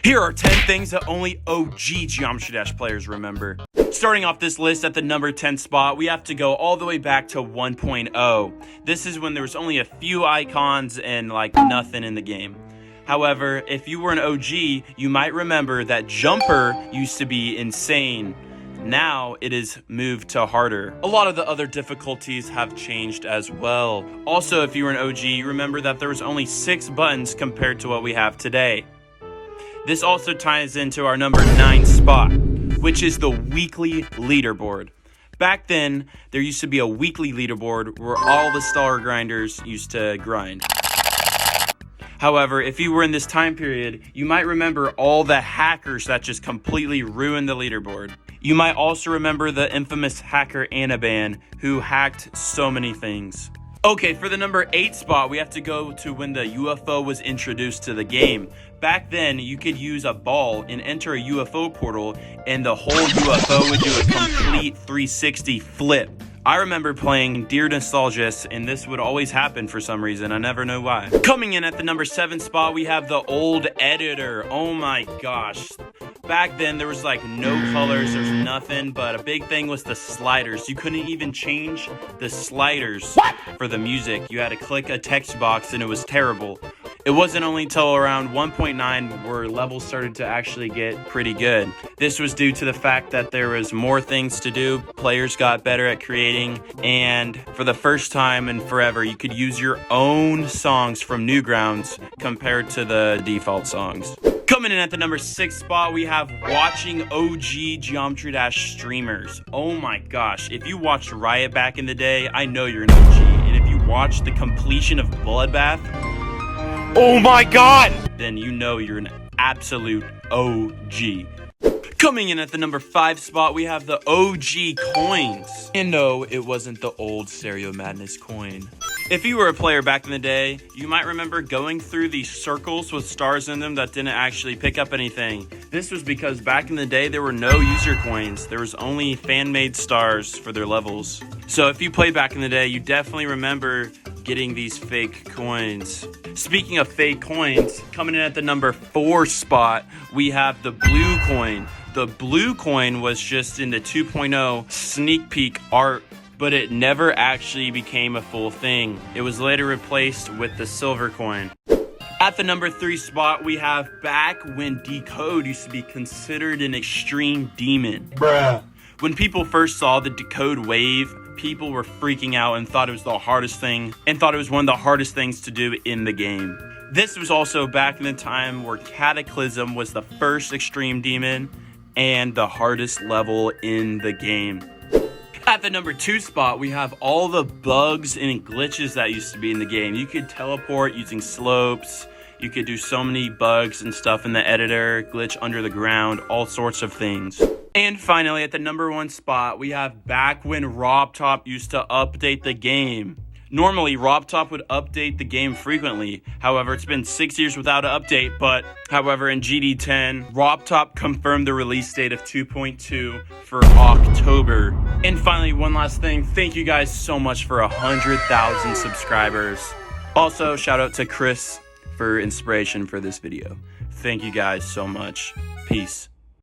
Here are 10 things that only OG Geometry Dash players remember. Starting off this list at the number 10 spot, we have to go all the way back to 1.0. This is when there was only a few icons and like nothing in the game. However, if you were an OG, you might remember that jumper used to be insane. Now it is moved to harder. A lot of the other difficulties have changed as well. Also, if you were an OG, remember that there was only 6 buttons compared to what we have today. This also ties into our number 9 spot, which is the weekly leaderboard. Back then, there used to be a weekly leaderboard where all the star grinders used to grind. However, if you were in this time period, you might remember all the hackers that just completely ruined the leaderboard. You might also remember the infamous hacker Anaban, who hacked so many things. Okay, for the number 8 spot, we have to go to when the UFO was introduced to the game. Back then, you could use a ball and enter a UFO portal, and the whole UFO would do a complete 360 flip. I remember playing Dear Nostalgists, and this would always happen for some reason. I never know why. Coming in at the number 7 spot, we have the old editor. Oh my gosh. Back then, there was like no colors, there's nothing, but a big thing was the sliders. You couldn't even change the sliders for the music. You had to click a text box, and it was terrible. It wasn't only until around 1.9 where levels started to actually get pretty good. This was due to the fact that there was more things to do, players got better at creating, and for the first time in forever, you could use your own songs from Newgrounds compared to the default songs. Coming in at the number 6 spot, we have watching OG Geometry Dash streamers. Oh my gosh, if you watched Riot back in the day, I know you're an OG. And if you watched the completion of Bloodbath, oh my god, then you know you're an absolute OG. Coming in at the number 5 spot, we have the OG coins. And no, it wasn't the old Stereo Madness coin. If you were a player back in the day, you might remember going through these circles with stars in them that didn't actually pick up anything. This was because back in the day, there were no user coins. There was only fan-made stars for their levels. So if you played back in the day, you definitely remember getting these fake coins. Speaking of fake coins, coming in at the number 4 spot, we have the blue coin. The blue coin was just in the 2.0 sneak peek art, but it never actually became a full thing. It was later replaced with the silver coin. At the number 3 spot, we have back when Decode used to be considered an extreme demon. Bruh. When people first saw the Decode wave, people were freaking out and thought it was the hardest thing, and thought it was one of the hardest things to do in the game. This was also back in the time where Cataclysm was the first extreme demon and the hardest level in the game. At the number 2 spot, we have all the bugs and glitches that used to be in the game. You could teleport using slopes. You could do so many bugs and stuff in the editor, glitch under the ground, all sorts of things. And finally, at the number 1 spot, we have back when robtop used to update the game. Normally, robtop would update the game frequently. However, it's been 6 years without an update, but however, in GD10, robtop confirmed the release date of 2.2 for October. And finally, one last thing, thank you guys so much for 100,000 subscribers. Also, shout out to Chris for inspiration for this video. Thank you guys so much. Peace.